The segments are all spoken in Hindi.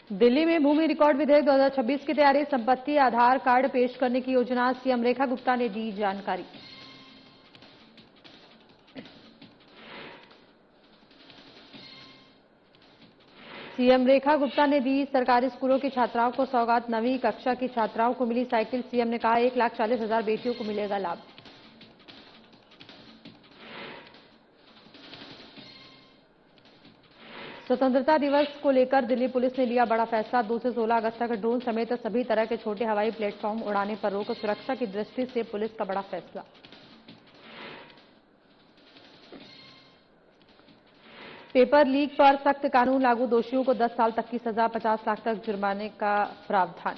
दिल्ली में भूमि रिकॉर्ड विधेयक 2026 की तैयारी। संपत्ति आधार कार्ड पेश करने की योजना। सीएम रेखा गुप्ता ने दी जानकारी। सीएम रेखा गुप्ता ने दी सरकारी स्कूलों की छात्राओं को सौगात। 9वीं कक्षा की छात्राओं को मिली साइकिल। सीएम ने कहा 1,40,000 बेटियों को मिलेगा लाभ। स्वतंत्रता दिवस को लेकर दिल्ली पुलिस ने लिया बड़ा फैसला। 2 से 16 अगस्त तक ड्रोन समेत सभी तरह के छोटे हवाई प्लेटफॉर्म उड़ाने पर रोक। सुरक्षा की दृष्टि से पुलिस का बड़ा फैसला। पेपर लीक पर सख्त कानून लागू। दोषियों को 10 साल तक की सजा, 50 लाख तक जुर्माने का प्रावधान।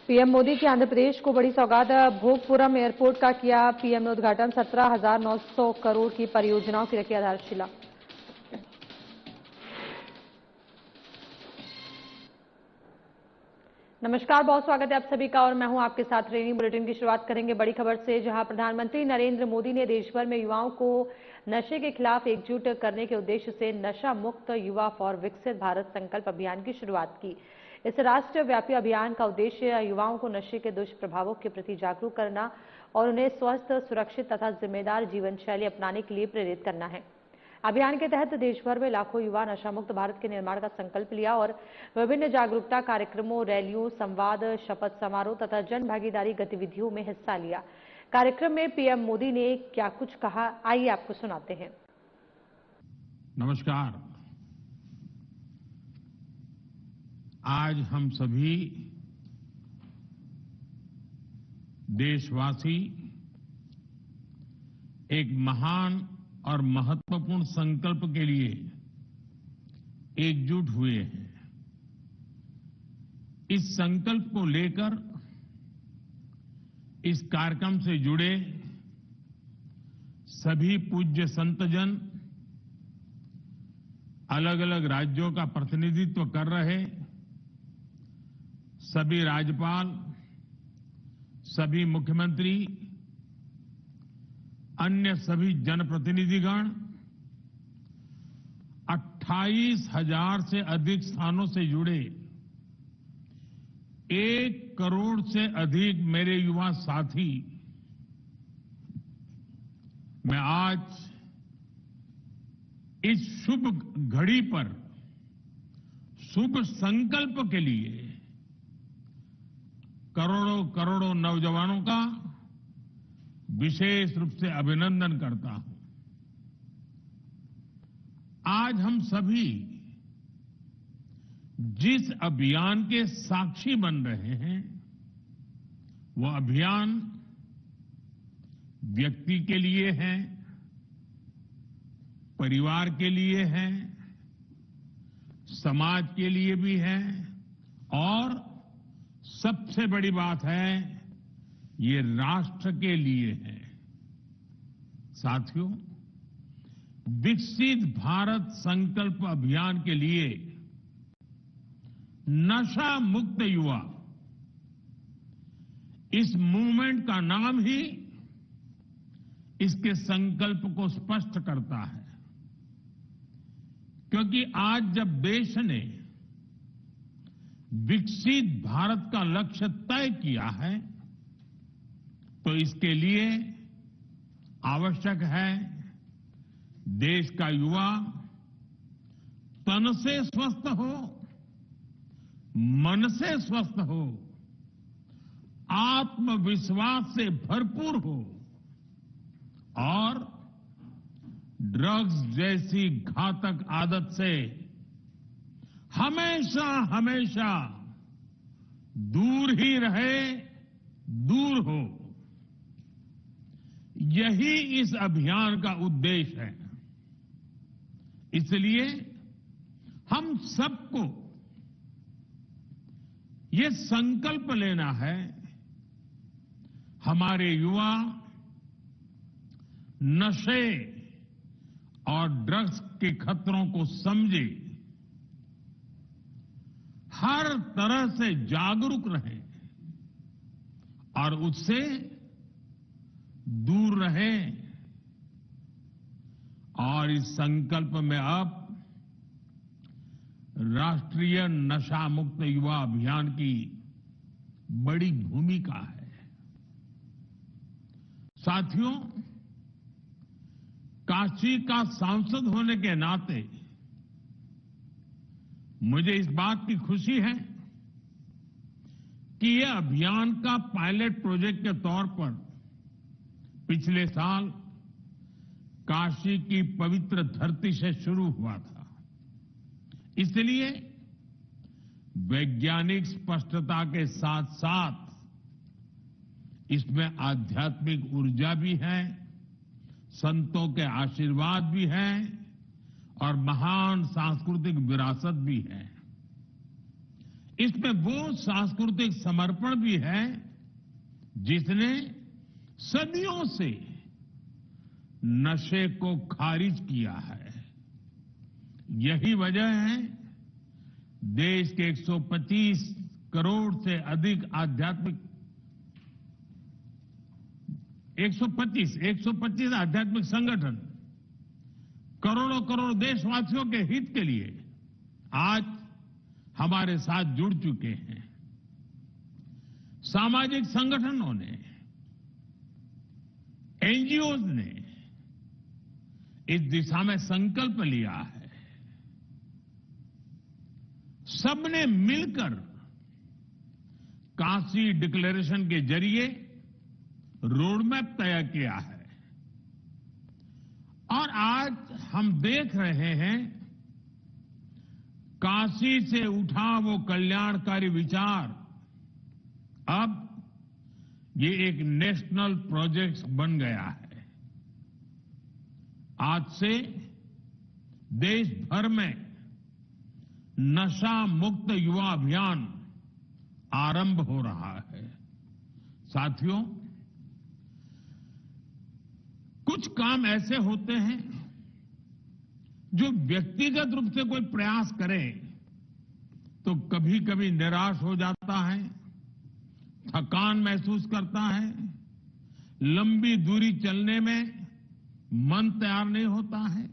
पीएम मोदी की आंध्र प्रदेश को बड़ी सौगात। भोगपुरम एयरपोर्ट का किया पीएम ने उद्घाटन। 17,900 करोड़ की परियोजनाओं की रखी आधारशिला। नमस्कार, बहुत स्वागत है आप सभी का और मैं हूं आपके साथ रेनी। बुलेटिन की शुरुआत करेंगे बड़ी खबर से, जहां प्रधानमंत्री नरेंद्र मोदी ने देश भर में युवाओं को नशे के खिलाफ एकजुट करने के उद्देश्य से नशा मुक्त युवा फॉर विकसित भारत संकल्प अभियान की शुरुआत की। इस राष्ट्रव्यापी अभियान का उद्देश्य युवाओं को नशे के दुष्प्रभावों के प्रति जागरूक करना और उन्हें स्वस्थ, सुरक्षित तथा जिम्मेदार जीवन शैली अपनाने के लिए प्रेरित करना है। अभियान के तहत देश भर में लाखों युवा नशा मुक्त भारत के निर्माण का संकल्प लिया और विभिन्न जागरूकता कार्यक्रमों, रैलियों, संवाद, शपथ समारोह तथा जन भागीदारी गतिविधियों में हिस्सा लिया। कार्यक्रम में पीएम मोदी ने क्या कुछ कहा, आइए आपको सुनाते हैं। नमस्कार। आज हम सभी देशवासी एक महान और महत्वपूर्ण संकल्प के लिए एकजुट हुए हैं। इस संकल्प को लेकर इस कार्यक्रम से जुड़े सभी पूज्य संतजन, अलग अलग राज्यों का प्रतिनिधित्व कर रहे सभी राज्यपाल, सभी मुख्यमंत्री, अन्य सभी जनप्रतिनिधिगण, 28,000 से अधिक स्थानों से जुड़े 1 करोड़ से अधिक मेरे युवा साथी, मैं आज इस शुभ घड़ी पर शुभ संकल्प के लिए करोड़ों करोड़ों नौजवानों का विशेष रूप से अभिनंदन करता हूं। आज हम सभी जिस अभियान के साक्षी बन रहे हैं, वो अभियान व्यक्ति के लिए है, परिवार के लिए है, समाज के लिए भी है और सबसे बड़ी बात है, ये राष्ट्र के लिए है। साथियों, विकसित भारत संकल्प अभियान के लिए नशा मुक्त युवा, इस मूवमेंट का नाम ही इसके संकल्प को स्पष्ट करता है। क्योंकि आज जब देश ने विकसित भारत का लक्ष्य तय किया है, तो इसके लिए आवश्यक है देश का युवा तन से स्वस्थ हो, मन से स्वस्थ हो, आत्मविश्वास से भरपूर हो और ड्रग्स जैसी घातक आदत से हमेशा हमेशा दूर ही रहे, दूर हो। यही इस अभियान का उद्देश्य है। इसलिए हम सबको ये संकल्प लेना है, हमारे युवा नशे और ड्रग्स के खतरों को समझे, हर तरह से जागरूक रहें और उससे दूर रहें और इस संकल्प में अब राष्ट्रीय नशा मुक्त युवा अभियान की बड़ी भूमिका है। साथियों, काशी का सांसद होने के नाते मुझे इस बात की खुशी है कि यह अभियान का पायलट प्रोजेक्ट के तौर पर पिछले साल काशी की पवित्र धरती से शुरू हुआ था। इसलिए वैज्ञानिक स्पष्टता के साथ साथ इसमें आध्यात्मिक ऊर्जा भी है, संतों के आशीर्वाद भी है और महान सांस्कृतिक विरासत भी है। इसमें वो सांस्कृतिक समर्पण भी है जिसने सदियों से नशे को खारिज किया है। यही वजह है देश के 125 करोड़ से अधिक आध्यात्मिक 125 आध्यात्मिक संगठन करोड़ों करोड़ देशवासियों के हित के लिए आज हमारे साथ जुड़ चुके हैं। सामाजिक संगठनों ने, एनजीओज ने इस दिशा में संकल्प लिया है। सबने मिलकर काशी डिक्लेरेशन के जरिए रोडमैप तय किया है और आज हम देख रहे हैं काशी से उठा वो कल्याणकारी विचार अब ये एक नेशनल प्रोजेक्ट बन गया है। आज से देश भर में नशा मुक्त युवा अभियान आरंभ हो रहा है। साथियों, कुछ काम ऐसे होते हैं जो व्यक्तिगत रूप से कोई प्रयास करे तो कभी कभी निराश हो जाता है, थकान महसूस करता है, लंबी दूरी चलने में मन तैयार नहीं होता है।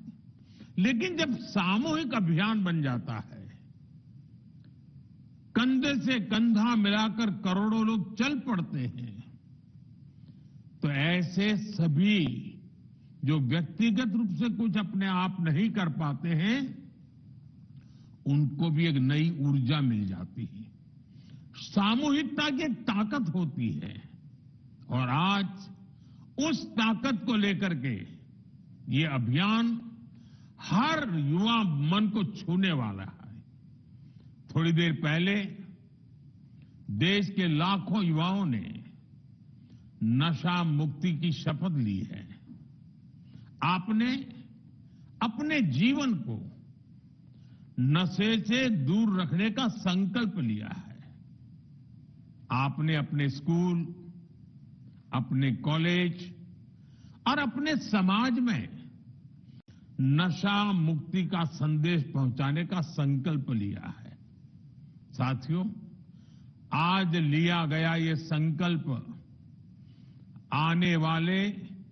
लेकिन जब सामूहिक अभियान बन जाता है, कंधे से कंधा मिलाकर करोड़ों लोग चल पड़ते हैं, तो ऐसे सभी जो व्यक्तिगत रूप से कुछ अपने आप नहीं कर पाते हैं, उनको भी एक नई ऊर्जा मिल जाती है। सामूहिकता की एक ताकत होती है और आज उस ताकत को लेकर के ये अभियान हर युवा मन को छूने वाला है। थोड़ी देर पहले देश के लाखों युवाओं ने नशा मुक्ति की शपथ ली है। आपने अपने जीवन को नशे से दूर रखने का संकल्प लिया है। आपने अपने स्कूल, अपने कॉलेज और अपने समाज में नशा मुक्ति का संदेश पहुंचाने का संकल्प लिया है। साथियों, आज लिया गया ये संकल्प आने वाले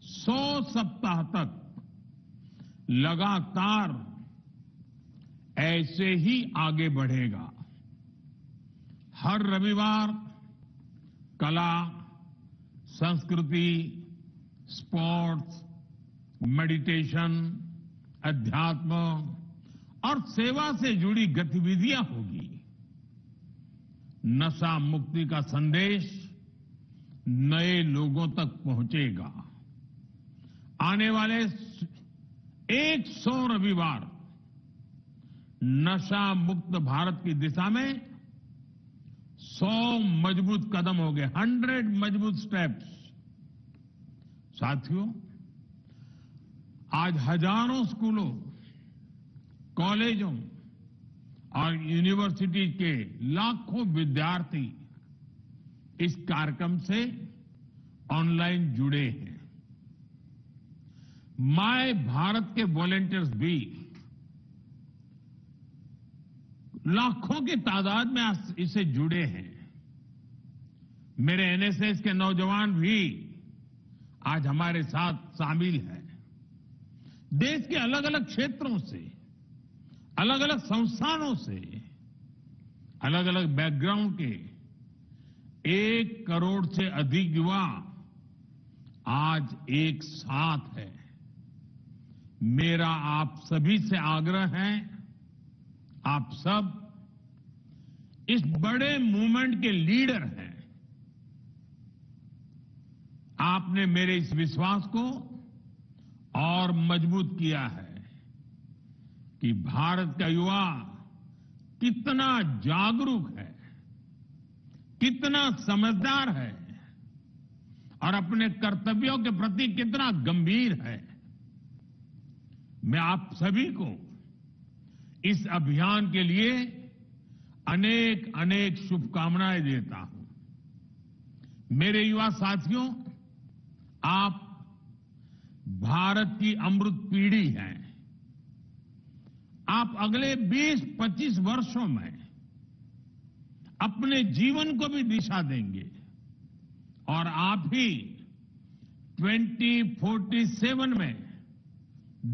100 सप्ताह तक लगातार ऐसे ही आगे बढ़ेगा। हर रविवार कला, संस्कृति, स्पोर्ट्स, मेडिटेशन, अध्यात्म और सेवा से जुड़ी गतिविधियां होगी। नशा मुक्ति का संदेश नए लोगों तक पहुंचेगा। आने वाले 100 रविवार नशा मुक्त भारत की दिशा में 100 मजबूत कदम हो गए, 100 मजबूत स्टेप्स। साथियों, आज हजारों स्कूलों, कॉलेजों और यूनिवर्सिटी के लाखों विद्यार्थी इस कार्यक्रम से ऑनलाइन जुड़े हैं। माय भारत के वॉलंटियर्स भी लाखों की तादाद में इससे जुड़े हैं। मेरे एनएसएस के नौजवान भी आज हमारे साथ शामिल है। देश के अलग अलग क्षेत्रों से, अलग अलग संस्थानों से, अलग अलग बैकग्राउंड के 1 करोड़ से अधिक युवा आज एक साथ है। मेरा आप सभी से आग्रह है, आप सब इस बड़े मूवमेंट के लीडर हैं। आपने मेरे इस विश्वास को और मजबूत किया है कि भारत का युवा कितना जागरूक है, कितना समझदार है और अपने कर्तव्यों के प्रति कितना गंभीर है। मैं आप सभी को इस अभियान के लिए अनेक अनेक शुभकामनाएं देता हूं। मेरे युवा साथियों, आप भारत की अमृत पीढ़ी हैं। आप अगले 20-25 वर्षों में अपने जीवन को भी दिशा देंगे और आप ही 2047 में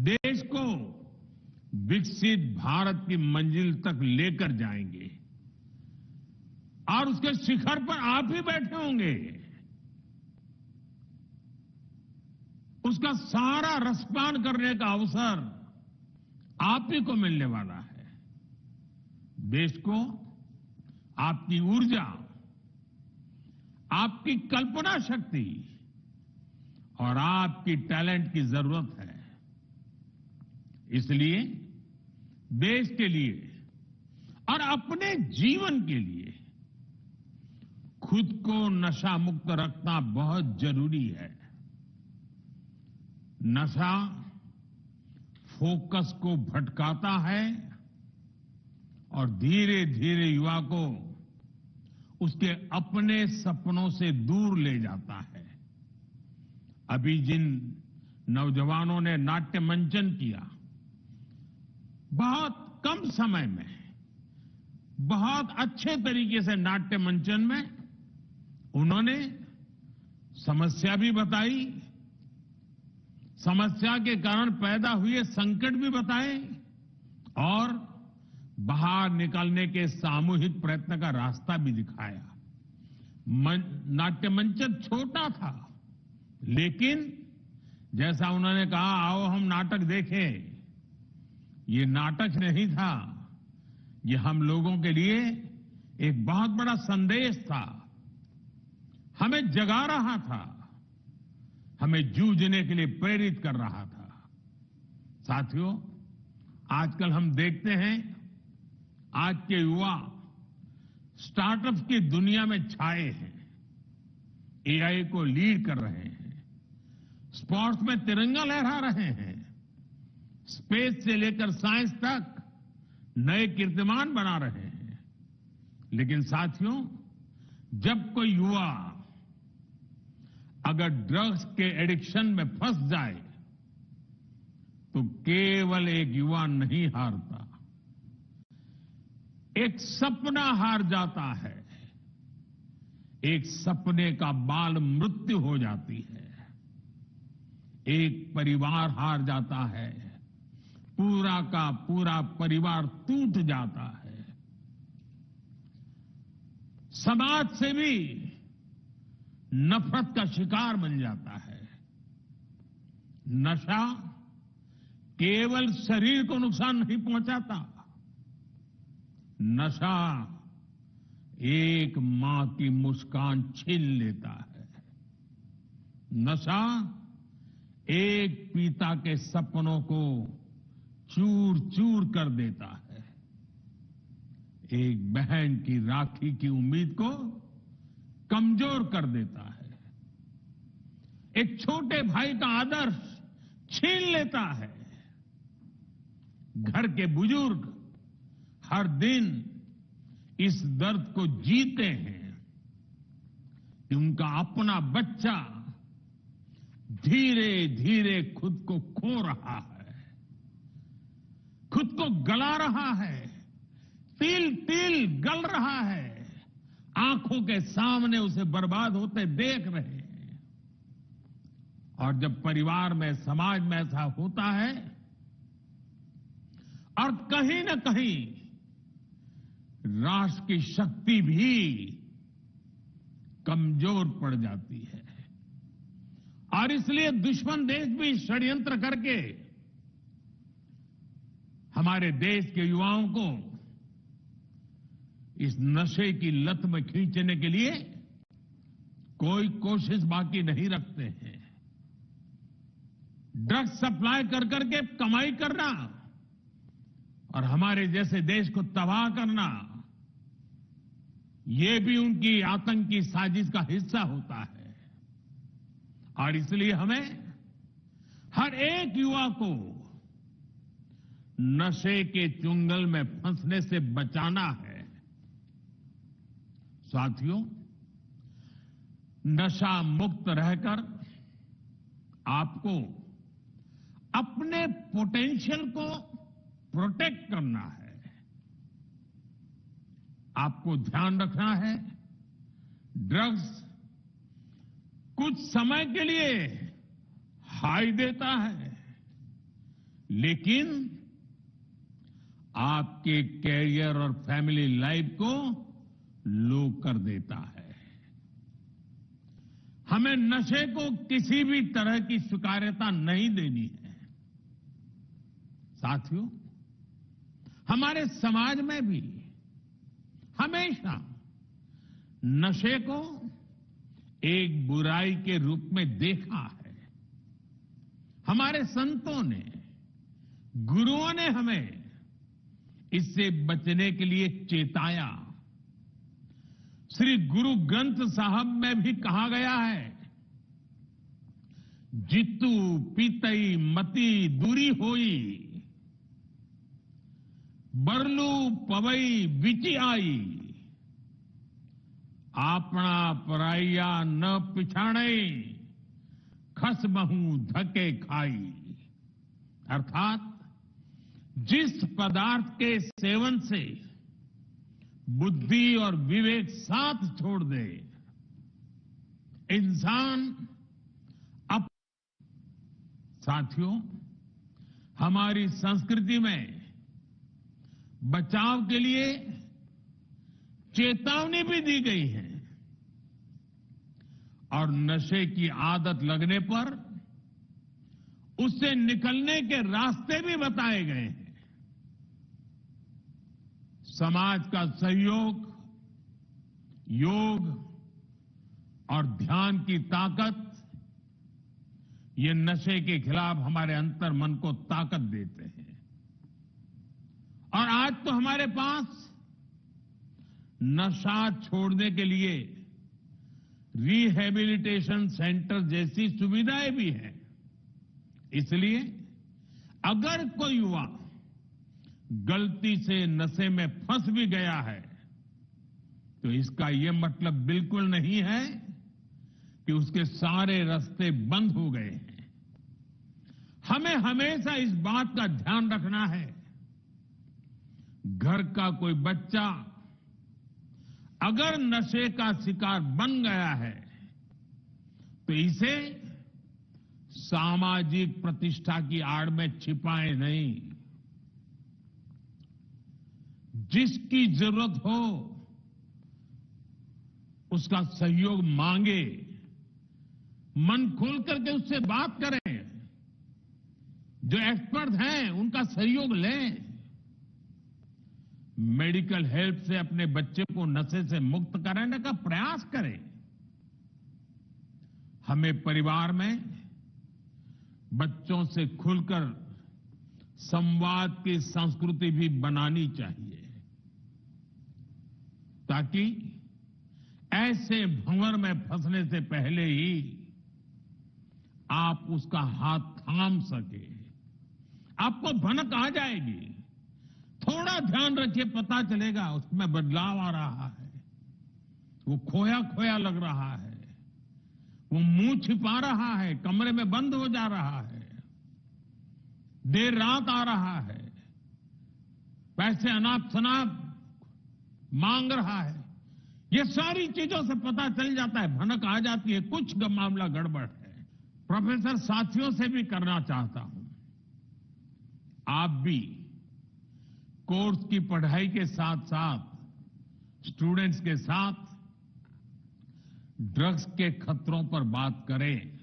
देश को विकसित भारत की मंजिल तक लेकर जाएंगे और उसके शिखर पर आप ही बैठे होंगे। उसका सारा रसपान करने का अवसर आप ही को मिलने वाला है। देश को आपकी ऊर्जा, आपकी कल्पना शक्ति और आपकी टैलेंट की जरूरत है। इसलिए देश के लिए और अपने जीवन के लिए खुद को नशा मुक्त रखना बहुत जरूरी है। नशा फोकस को भटकाता है और धीरे धीरे युवा को उसके अपने सपनों से दूर ले जाता है। अभी जिन नौजवानों ने नाट्य मंचन किया, बहुत कम समय में बहुत अच्छे तरीके से नाट्य मंचन में उन्होंने समस्या भी बताई, समस्या के कारण पैदा हुए संकट भी बताए और बाहर निकलने के सामूहिक प्रयत्न का रास्ता भी दिखाया। नाट्य मंचन छोटा था, लेकिन जैसा उन्होंने कहा, आओ हम नाटक देखें, ये नाटक नहीं था, ये हम लोगों के लिए एक बहुत बड़ा संदेश था। हमें जगा रहा था, हमें जूझने के लिए प्रेरित कर रहा था। साथियों, आजकल हम देखते हैं आज के युवा स्टार्टअप्स की दुनिया में छाए हैं, एआई को लीड कर रहे हैं, स्पोर्ट्स में तिरंगा लहरा रहे हैं, स्पेस से लेकर साइंस तक नए कीर्तिमान बना रहे हैं। लेकिन साथियों, जब कोई युवा अगर ड्रग्स के एडिक्शन में फंस जाए तो केवल एक युवा नहीं हारता, एक सपना हार जाता है, एक सपने का बाल मृत्यु हो जाती है, एक परिवार हार जाता है, पूरा का पूरा परिवार टूट जाता है, समाज से भी नफरत का शिकार बन जाता है। नशा केवल शरीर को नुकसान नहीं पहुंचाता, नशा एक मां की मुस्कान छीन लेता है, नशा एक पिता के सपनों को चूर चूर कर देता है, एक बहन की राखी की उम्मीद को कमजोर कर देता है, एक छोटे भाई का आदर्श छीन लेता है। घर के बुजुर्ग हर दिन इस दर्द को जीते हैं कि उनका अपना बच्चा धीरे धीरे खुद को खो रहा है, खुद को गला रहा है, तिल तिल गल रहा है, आंखों के सामने उसे बर्बाद होते देख रहे हैं। और जब परिवार में, समाज में ऐसा होता है और कहीं न कहीं राष्ट्र की शक्ति भी कमजोर पड़ जाती है। और इसलिए दुश्मन देश भी षड्यंत्र करके हमारे देश के युवाओं को इस नशे की लत में खींचने के लिए कोई कोशिश बाकी नहीं रखते हैं। ड्रग्स सप्लाई कर करके कमाई करना और हमारे जैसे देश को तबाह करना, ये भी उनकी आतंकी साजिश का हिस्सा होता है। और इसलिए हमें हर एक युवा को नशे के चुंगल में फंसने से बचाना है। साथियों, नशा मुक्त रहकर आपको अपने पोटेंशियल को प्रोटेक्ट करना है। आपको ध्यान रखना है, ड्रग्स कुछ समय के लिए हाई देता है, लेकिन आपके कैरियर और फैमिली लाइफ को लो कर देता है। हमें नशे को किसी भी तरह की स्वीकार्यता नहीं देनी है। साथियों, हमारे समाज में भी हमेशा नशे को एक बुराई के रूप में देखा है। हमारे संतों ने, गुरुओं ने हमें इससे बचने के लिए चेताया। श्री गुरु ग्रंथ साहब में भी कहा गया है, जितु पीतई मति दूरी होई, बरलू पवई बिची आई, आपना पराइया न पिछाणे, खस महू धके खाई। अर्थात जिस पदार्थ के सेवन से बुद्धि और विवेक साथ छोड़ दे, इंसान अब। साथियों, हमारी संस्कृति में बचाव के लिए चेतावनी भी दी गई है और नशे की आदत लगने पर उससे निकलने के रास्ते भी बताए गए हैं। समाज का सहयोग, योग और ध्यान की ताकत, ये नशे के खिलाफ हमारे अंतर मन को ताकत देते हैं। और आज तो हमारे पास नशा छोड़ने के लिए रिहैबिलिटेशन सेंटर जैसी सुविधाएं भी हैं। इसलिए अगर कोई युवा गलती से नशे में फंस भी गया है, तो इसका यह मतलब बिल्कुल नहीं है कि उसके सारे रास्ते बंद हो गए हैं। हमें हमेशा इस बात का ध्यान रखना है, घर का कोई बच्चा अगर नशे का शिकार बन गया है, तो इसे सामाजिक प्रतिष्ठा की आड़ में छिपाए नहीं। जिसकी जरूरत हो उसका सहयोग मांगे, मन खोल करके उससे बात करें, जो एक्सपर्ट हैं उनका सहयोग लें। मेडिकल हेल्प से अपने बच्चे को नशे से मुक्त कराने का प्रयास करें। हमें परिवार में बच्चों से खुलकर संवाद की संस्कृति भी बनानी चाहिए, ताकि ऐसे भंवर में फंसने से पहले ही आप उसका हाथ थाम सके। आपको भनक आ जाएगी, थोड़ा ध्यान रखिए, पता चलेगा उसमें बदलाव आ रहा है, वो खोया खोया लग रहा है, वो मुंह छिपा रहा है, कमरे में बंद हो जा रहा है, देर रात आ रहा है, पैसे अनाप शनाप मांग रहा है। ये सारी चीजों से पता चल जाता है, भनक आ जाती है, कुछ मामला गड़बड़ है। प्रोफेसर साथियों से भी करना चाहता हूं। आप भी कोर्स की पढ़ाई के साथ साथ स्टूडेंट्स के साथ ड्रग्स के खतरों पर बात करें।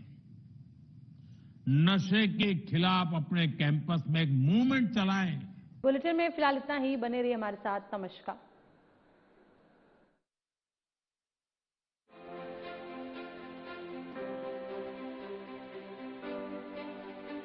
नशे के खिलाफ अपने कैंपस में एक मूवमेंट चलाएं। बुलेटिन में फिलहाल इतना ही। बने रहिए हमारे साथ। नमस्कार।